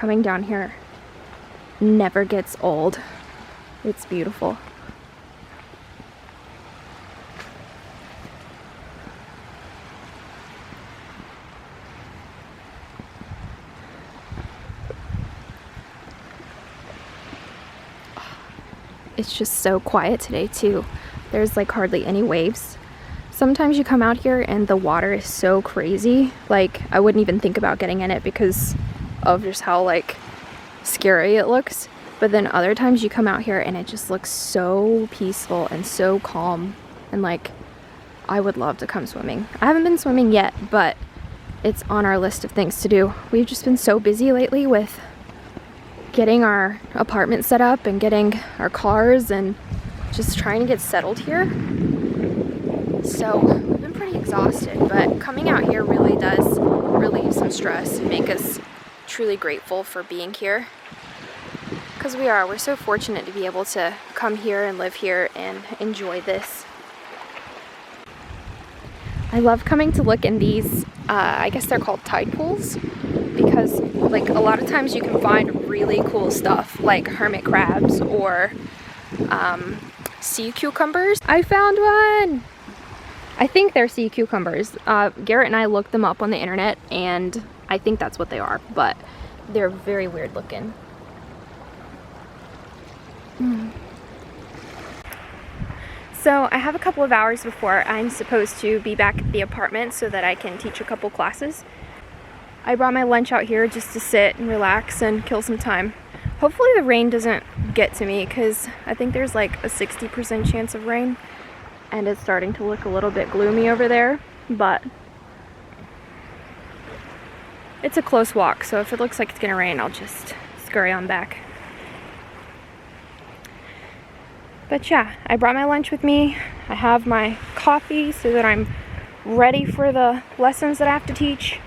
coming down here never gets old. It's beautiful. It's just so quiet today too. There's like hardly any waves. Sometimes you come out here and the water is so crazy. Like I wouldn't even think about getting in it because of just how like scary it looks. But then other times you come out here and it just looks so peaceful and so calm. And like, I would love to come swimming. I haven't been swimming yet, but it's on our list of things to do. We've just been so busy lately with getting our apartment set up and getting our cars and just trying to get settled here. So we've been pretty exhausted, but coming out here really does relieve some stress and make us truly grateful for being here. Because we're so fortunate to be able to come here and live here and enjoy this. I love coming to look in these, I guess they're called tide pools, because like a lot of times you can find really cool stuff like hermit crabs or sea cucumbers. I found one! I think they're sea cucumbers. Garrett and I looked them up on the internet and I think that's what they are, but they're very weird looking. So I have a couple of hours before I'm supposed to be back at the apartment so that I can teach a couple classes. I brought my lunch out here just to sit and relax and kill some time. Hopefully the rain doesn't get to me because I think there's like a 60% chance of rain and it's starting to look a little bit gloomy over there, but it's a close walk, so if it looks like it's gonna rain, I'll just scurry on back. But yeah, I brought my lunch with me. I have my coffee so that I'm ready for the lessons that I have to teach.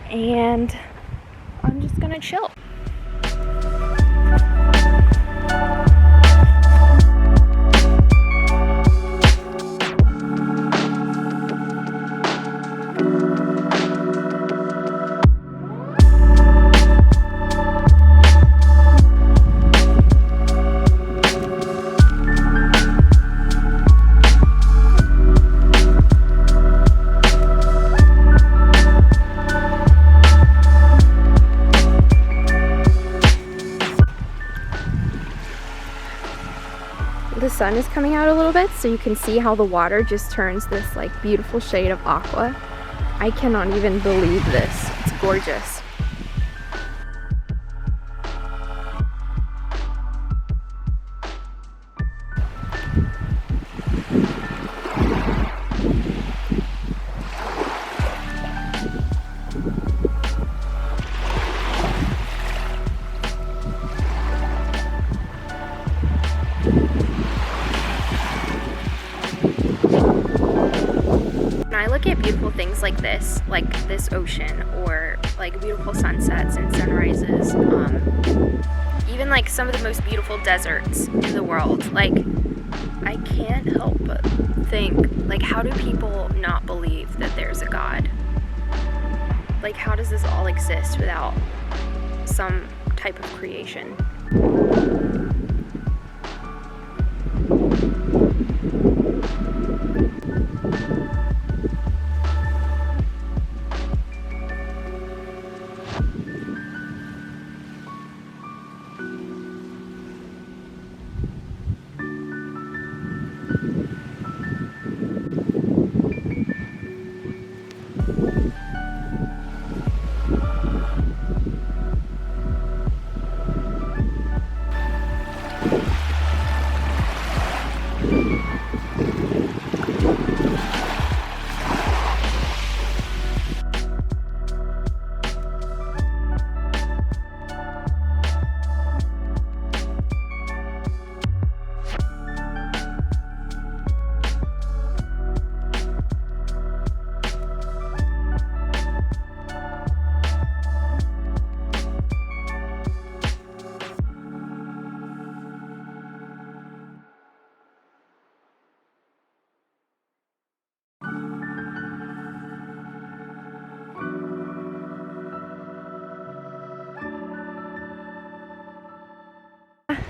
And I'm just gonna chill. The sun is coming out a little bit, so you can see how the water just turns this like beautiful shade of aqua. I cannot even believe this. It's gorgeous. When I look at beautiful things like this ocean, or like beautiful sunsets and sunrises, even like some of the most beautiful deserts in the world, like I can't help but think, like, how do people not believe that there's a God? Like, how does this all exist without some type of creation?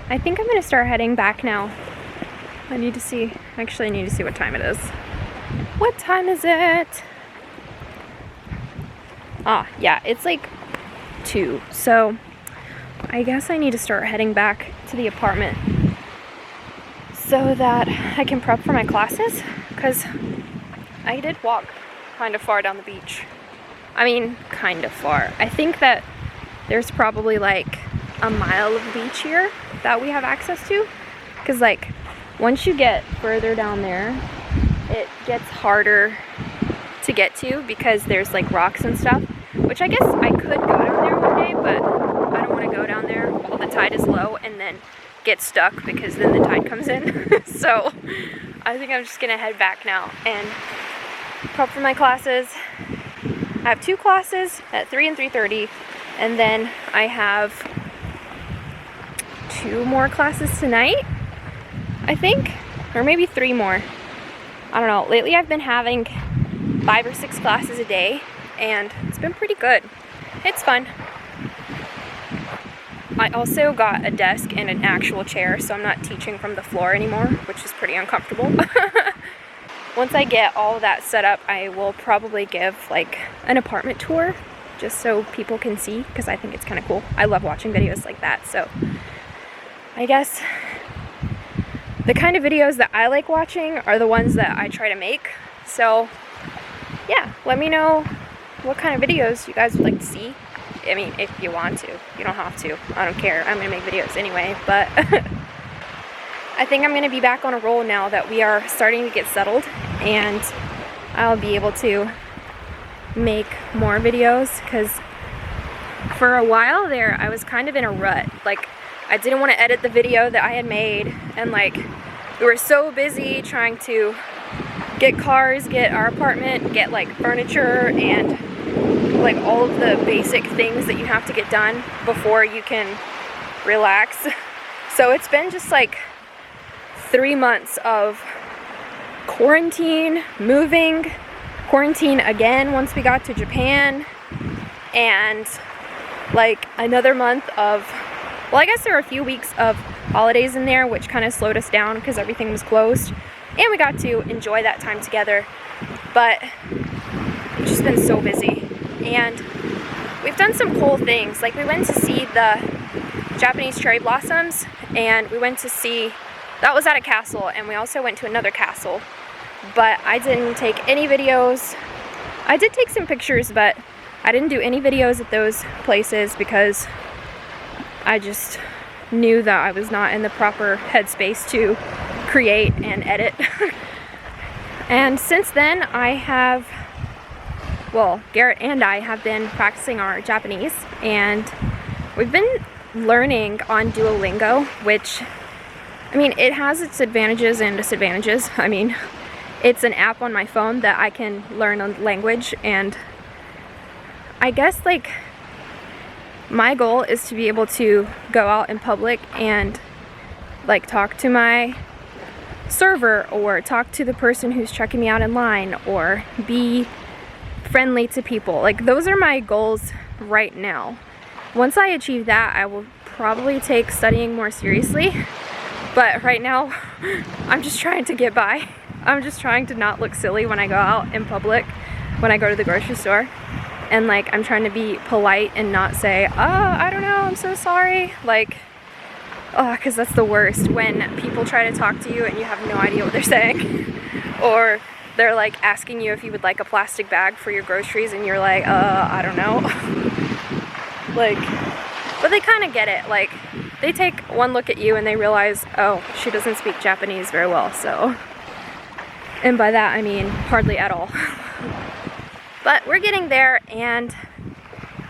I think I'm gonna start heading back now. I need to see what time it is. What time is it? Ah, yeah, it's like 2. So I guess I need to start heading back to the apartment so that I can prep for my classes, because I did walk kind of far down the beach. I mean, kind of far. I think that there's probably like a mile of beach here that we have access to, because like once you get further down there, it gets harder to get to because there's like rocks and stuff, which I guess I could go down there one day, but I don't want to go down there while the tide is low and then get stuck, because then the tide comes in. So I think I'm just gonna head back now and prep for my classes. I have 2 classes at 3 and 3:30, and then I have 2 more classes tonight, I think, or maybe 3 more. I don't know. Lately I've been having 5 or 6 classes a day, and it's been pretty good. It's fun. I also got a desk and an actual chair, so I'm not teaching from the floor anymore, which is pretty uncomfortable. Once I get all of that set up, I will probably give like an apartment tour just so people can see, because I think it's kind of cool. I love watching videos like that, so I guess the kind of videos that I like watching are the ones that I try to make. So yeah, let me know what kind of videos you guys would like to see. I mean, if you want to. You don't have to. I don't care. I'm gonna make videos anyway, but I think I'm gonna be back on a roll now that we are starting to get settled, and I'll be able to make more videos, because for a while there I was kind of in a rut. Like, I didn't want to edit the video that I had made, and like we were so busy trying to get cars, get our apartment, get like furniture, and like all of the basic things that you have to get done before you can relax. So it's been just like 3 months of quarantine, moving, quarantine again once we got to Japan, and like another month of, well, I guess there were a few weeks of holidays in there, which kind of slowed us down because everything was closed, and we got to enjoy that time together. But it's just been so busy, and we've done some cool things. Like, we went to see the Japanese cherry blossoms, and we went to see, that was at a castle, and we also went to another castle, but I didn't take any videos. I did take some pictures, but I didn't do any videos at those places because I just knew that I was not in the proper headspace to create and edit. And since then I have, well, Garrett and I have been practicing our Japanese, and we've been learning on Duolingo, which, I mean, it has its advantages and disadvantages. I mean, it's an app on my phone that I can learn a language, and I guess like my goal is to be able to go out in public and like talk to my server, or talk to the person who's checking me out in line, or be friendly to people. Like, those are my goals right now. Once I achieve that, I will probably take studying more seriously, but right now I'm just trying to get by. I'm just trying to not look silly when I go out in public, when I go to the grocery store, and like I'm trying to be polite and not say, oh, I don't know, I'm so sorry, like, oh, because that's the worst, when people try to talk to you and you have no idea what they're saying, or they're like asking you if you would like a plastic bag for your groceries, and you're like, I don't know. Like, but they kind of get it. Like, they take one look at you and they realize, oh, she doesn't speak Japanese very well, so, and by that I mean hardly at all. But we're getting there, and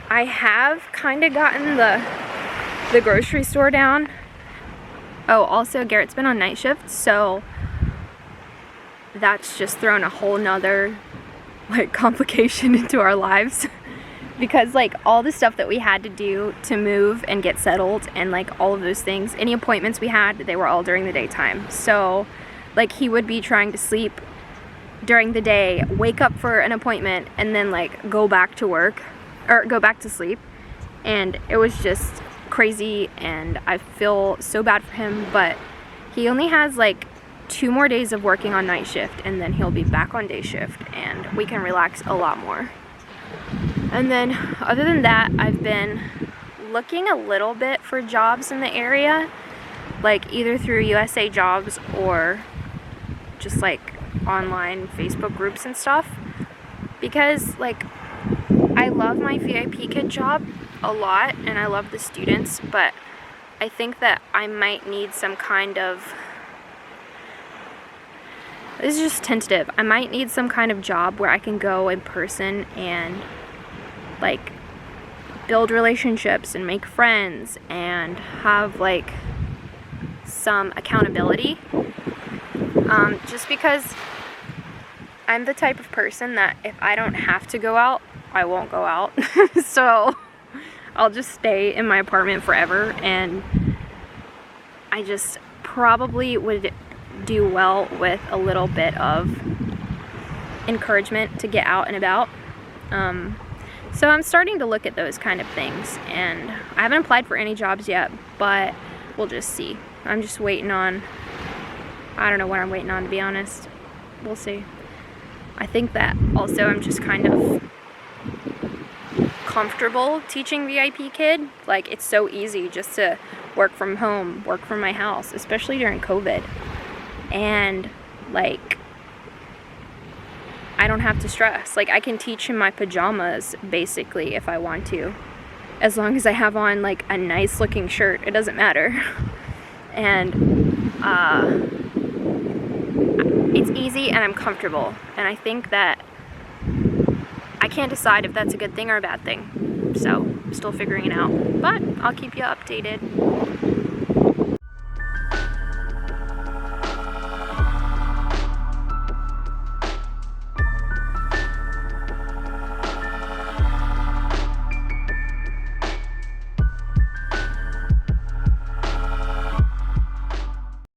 I have kind of gotten the grocery store down. Oh, also Garrett's been on night shift, so that's just thrown a whole nother like complication into our lives. Because like all the stuff that we had to do to move and get settled, and like all of those things, any appointments we had, they were all during the daytime. So like he would be trying to sleep during the day, wake up for an appointment, and then like go back to work or go back to sleep, and it was just crazy, and I feel so bad for him, but he only has like 2 more days of working on night shift, and then he'll be back on day shift, and we can relax a lot more. And then other than that, I've been looking a little bit for jobs in the area, like either through USA Jobs or just like online Facebook groups and stuff, because like I love my VIP kid job a lot and I love the students, but I think that I might need some kind of, this is just tentative, I might need some kind of job where I can go in person and like build relationships and make friends and have like some accountability, just because I'm the type of person that if I don't have to go out, I won't go out. So I'll just stay in my apartment forever, and I just probably would do well with a little bit of encouragement to get out and about. So I'm starting to look at those kind of things, and I haven't applied for any jobs yet, but we'll just see. I'm just waiting on, I don't know what I'm waiting on, to be honest. We'll see. I think that also I'm just kind of comfortable teaching VIP kid. Like, it's so easy just to work from home, work from my house, especially during COVID. And like, I don't have to stress. Like, I can teach in my pajamas basically if I want to, as long as I have on like a nice looking shirt. It doesn't matter. And it's easy and I'm comfortable, and I think that I can't decide if that's a good thing or a bad thing, so I'm still figuring it out, but I'll keep you updated.